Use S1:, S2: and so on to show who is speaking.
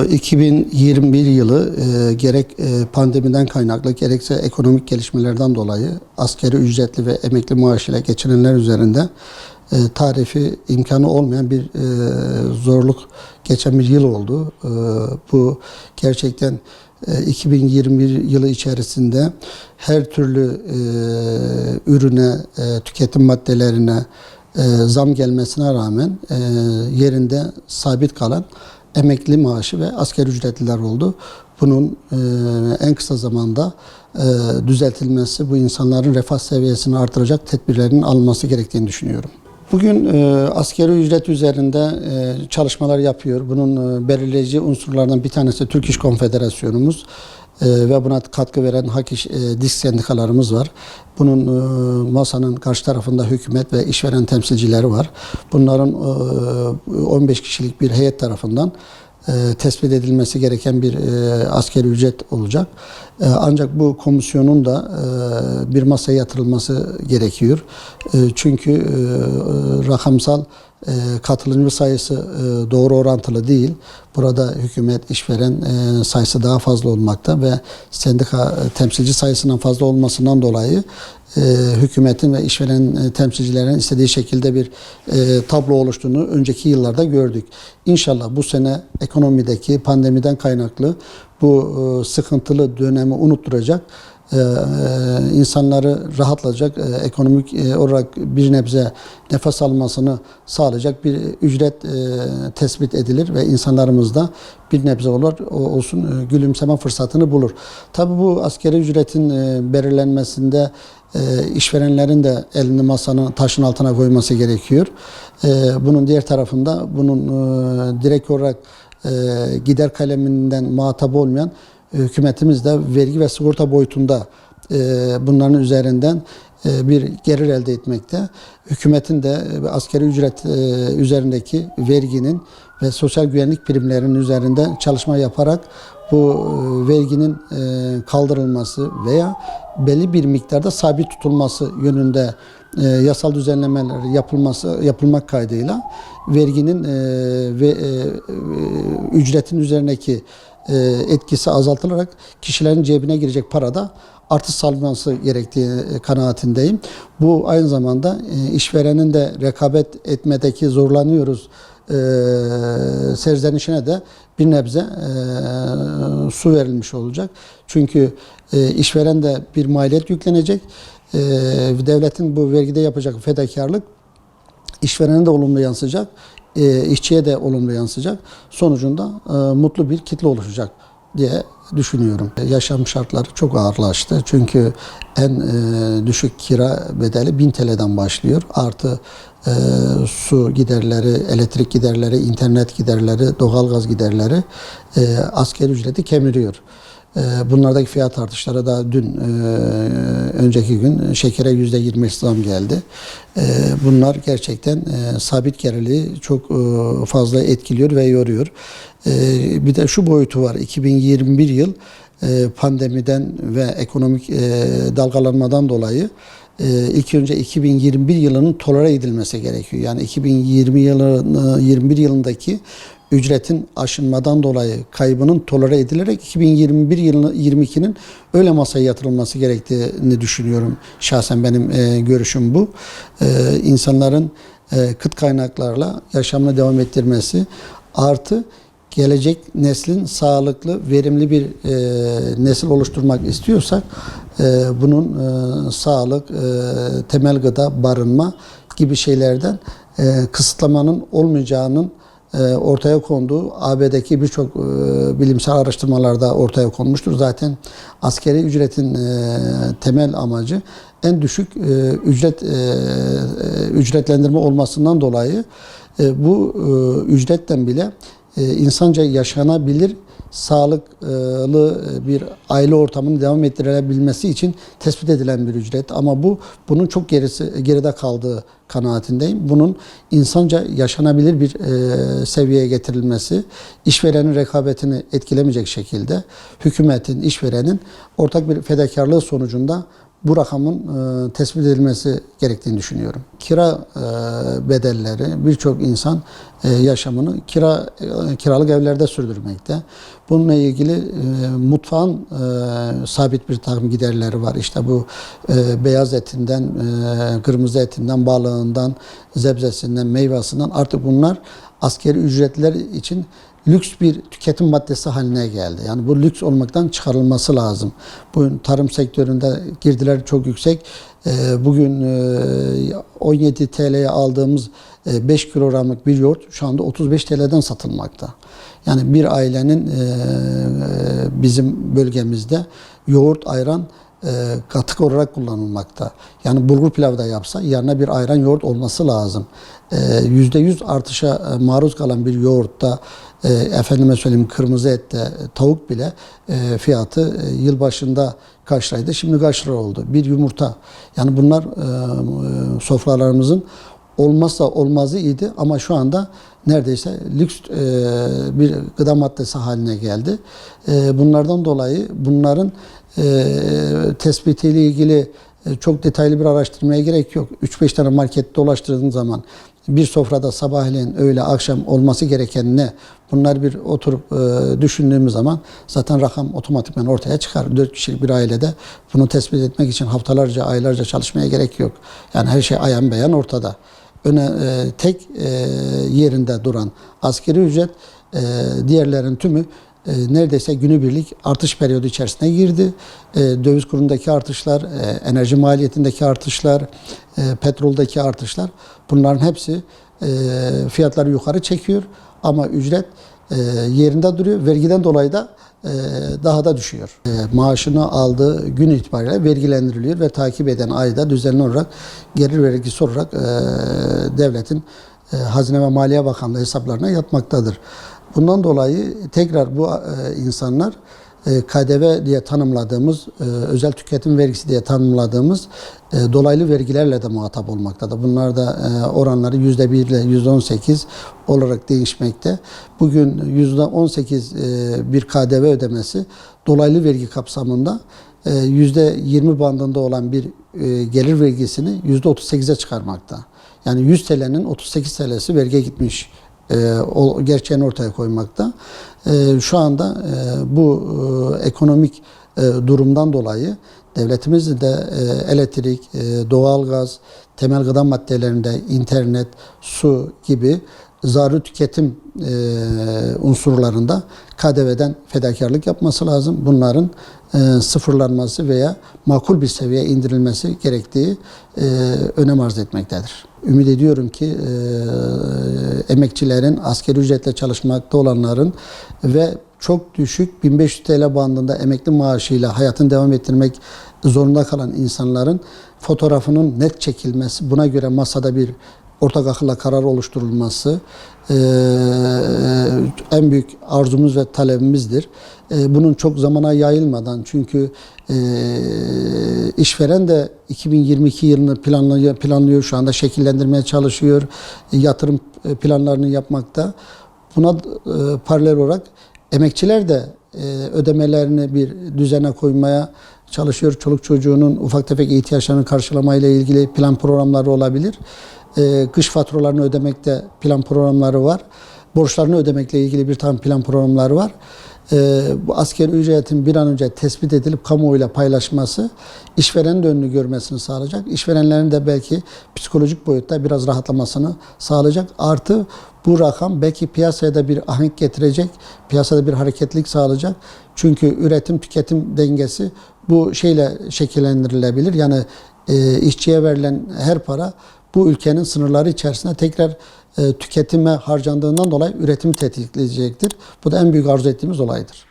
S1: 2021 yılı gerek pandemiden kaynaklı gerekse ekonomik gelişmelerden dolayı asgari ücretli ve emekli maaşıyla geçinenler üzerinde tarifi imkanı olmayan bir zorluk geçen bir yıl oldu. Bu gerçekten 2021 yılı içerisinde her türlü ürüne, tüketim maddelerine zam gelmesine rağmen yerinde sabit kalan emekli maaşı ve asgari ücretliler oldu. Bunun en kısa zamanda düzeltilmesi, bu insanların refah seviyesini artıracak tedbirlerin alınması gerektiğini düşünüyorum. Bugün asgari ücret üzerinde çalışmalar yapıyor. Bunun belirleyici unsurlardan bir tanesi Türk İş Konfederasyonumuz ve buna katkı veren Hak İş, DİSK sendikalarımız var. Bunun masanın karşı tarafında hükümet ve işveren temsilcileri var. Bunların 15 kişilik bir heyet tarafından tespit edilmesi gereken bir asgari ücret olacak. Ancak bu komisyonun da bir masaya yatırılması gerekiyor. Çünkü rakamsal katılımcı sayısı doğru orantılı değil. Burada hükümet, işveren sayısı daha fazla olmakta ve sendika temsilci sayısından fazla olmasından dolayı hükümetin ve işveren temsilcilerinin istediği şekilde bir tablo oluştuğunu önceki yıllarda gördük. İnşallah bu sene ekonomideki pandemiden kaynaklı bu sıkıntılı dönemi unutturacak, insanları rahatlatacak, ekonomik olarak bir nebze nefes almasını sağlayacak bir ücret tespit edilir ve insanlarımız da bir nebze olsun gülümseme fırsatını bulur. Tabii bu asgari ücretin belirlenmesinde işverenlerin de elini masanın taşın altına koyması gerekiyor. Bunun diğer tarafında bunun direkt olarak gider kaleminden muhatap olmayan hükümetimiz de vergi ve sigorta boyutunda bunların üzerinden bir gelir elde etmekte. Hükümetin de asgari ücret üzerindeki verginin ve sosyal güvenlik primlerinin üzerinde çalışma yaparak bu verginin kaldırılması veya belli bir miktarda sabit tutulması yönünde yasal düzenlemeler yapılmak kaydıyla verginin ve ücretin üzerindeki etkisi azaltılarak kişilerin cebine girecek parada artış sağlanması gerektiği kanaatindeyim. Bu aynı zamanda işverenin de rekabet etmedeki zorlanıyoruz serzenişine de bir nebze su verilmiş olacak. Çünkü işveren de bir maliyet yüklenecek. Devletin bu vergide yapacak fedakarlık işverene de olumlu yansıyacak, işçiye de olumlu yansıyacak. Sonucunda mutlu bir kitle oluşacak diye düşünüyorum. Yaşam şartları çok ağırlaştı. Çünkü en düşük kira bedeli 1000 TL'den başlıyor. Artı su giderleri, elektrik giderleri, internet giderleri, doğalgaz giderleri asgari ücreti kemiriyor. Bunlardaki fiyat artışları da dün, önceki gün şekere %20 zam geldi. Bunlar gerçekten sabit gelirliği çok fazla etkiliyor ve yoruyor. Bir de şu boyutu var, 2021 yıl pandemiden ve ekonomik dalgalanmadan dolayı ilk önce 2021 yılının tolere edilmesi gerekiyor. Yani 2021 yılındaki ücretin aşınmadan dolayı kaybının tolere edilerek 2021 yılını 22'nin öyle masaya yatırılması gerektiğini düşünüyorum. Şahsen benim görüşüm bu. İnsanların kıt kaynaklarla yaşamını devam ettirmesi artı gelecek neslin sağlıklı, verimli bir nesil oluşturmak istiyorsak bunun sağlık, temel gıda, barınma gibi şeylerden kısıtlamanın olmayacağının ortaya konduğu AB'deki birçok bilimsel araştırmalarda ortaya konmuştur. Zaten asgari ücretin temel amacı en düşük ücretlendirme olmasından dolayı bu ücretten bile insanca yaşanabilir, sağlıklı bir aile ortamını devam ettirilebilmesi için tespit edilen bir ücret. Ama bunun çok geride kaldığı kanaatindeyim. Bunun insanca yaşanabilir bir seviyeye getirilmesi, işverenin rekabetini etkilemeyecek şekilde hükümetin, işverenin ortak bir fedakarlığı sonucunda bu rakamın tespit edilmesi gerektiğini düşünüyorum. Kira bedelleri, birçok insan yaşamını kiralık evlerde sürdürmekte. Bununla ilgili mutfağın sabit bir takım giderleri var. İşte bu beyaz etinden, kırmızı etinden, balığından, zebzesinden, meyvesinden, artık bunlar asgari ücretler için lüks bir tüketim maddesi haline geldi. Yani bu lüks olmaktan çıkarılması lazım. Bugün tarım sektöründe girdiler çok yüksek. Bugün 17 TL'ye aldığımız 5 kilogramlık bir yoğurt şu anda 35 TL'den satılmakta. Yani bir ailenin bizim bölgemizde yoğurt, ayran katık olarak kullanılmakta. Yani bulgur pilavı da yapsa yanına bir ayran yoğurt olması lazım. %100 artışa maruz kalan bir yoğurtta, efendime söyleyeyim kırmızı ette, tavuk bile fiyatı yılbaşında kaç liraydı, şimdi kaç lira oldu. Bir yumurta. Yani bunlar sofralarımızın olmazsa olmazı idi ama şu anda neredeyse lüks bir gıda maddesi haline geldi. Bunlardan dolayı bunların tespitiyle ilgili çok detaylı bir araştırmaya gerek yok. 3-5 tane market dolaştırdığın zaman bir sofrada sabahleyin, öğle, akşam olması gereken ne? Bunlar bir oturup düşündüğümüz zaman zaten rakam otomatikman ortaya çıkar. 4 kişilik bir ailede bunu tespit etmek için haftalarca, aylarca çalışmaya gerek yok. Yani her şey ayan beyan ortada. Tek yerinde duran asgari ücret, diğerlerin tümü neredeyse günübirlik artış periyodu içerisine girdi. Döviz kurundaki artışlar, enerji maliyetindeki artışlar, petroldeki artışlar, bunların hepsi fiyatları yukarı çekiyor. Ama ücret yerinde duruyor. Vergiden dolayı da daha da düşüyor. Maaşını aldığı gün itibariyle vergilendiriliyor ve takip eden ayda düzenli olarak gelir vergisi olarak devletin Hazine ve Maliye Bakanlığı hesaplarına yatmaktadır. Bundan dolayı tekrar bu insanlar KDV diye tanımladığımız, özel tüketim vergisi diye tanımladığımız dolaylı vergilerle de muhatap olmaktadır. Bunlar da oranları %1 ile %18 olarak değişmekte. Bugün %18 bir KDV ödemesi dolaylı vergi kapsamında %20 bandında olan bir gelir vergisini %38'e çıkarmakta. Yani 100 TL'nin 38 TL'si vergiye gitmiş. O gerçeğini ortaya koymakta. Şu anda bu ekonomik durumdan dolayı devletimiz de elektrik, doğalgaz, temel gıda maddelerinde internet, su gibi zaruri tüketim unsurlarında KDV'den fedakarlık yapması lazım. Bunların sıfırlanması veya makul bir seviyeye indirilmesi gerektiği önem arz etmektedir. Ümit ediyorum ki emekçilerin, asgari ücretle çalışmakta olanların ve çok düşük 1500 TL bandında emekli maaşıyla hayatını devam ettirmek zorunda kalan insanların fotoğrafının net çekilmesi, buna göre masada bir ortak akılla karar oluşturulması en büyük arzumuz ve talebimizdir. Bunun çok zamana yayılmadan, çünkü işveren de 2022 yılını planlıyor, şu anda şekillendirmeye çalışıyor, yatırım planlarını yapmakta. Buna paralel olarak emekçiler de ödemelerini bir düzene koymaya çalışıyor. Çoluk çocuğunun ufak tefek ihtiyaçlarını karşılamayla ilgili plan programları olabilir. Kış faturalarını ödemekte plan programları var. Borçlarını ödemekle ilgili bir tane plan programları var. Bu asgari ücretin bir an önce tespit edilip kamuoyuyla paylaşması işverenin de önünü görmesini sağlayacak. İşverenlerin de belki psikolojik boyutta biraz rahatlamasını sağlayacak. Artı bu rakam belki piyasaya da bir ahenk getirecek. Piyasada bir hareketlilik sağlayacak. Çünkü üretim tüketim dengesi bu şeyle şekillendirilebilir. Yani işçiye verilen her para bu ülkenin sınırları içerisinde tekrar tüketime harcandığından dolayı üretimi tetikleyecektir. Bu da en büyük arzu ettiğimiz olaydır.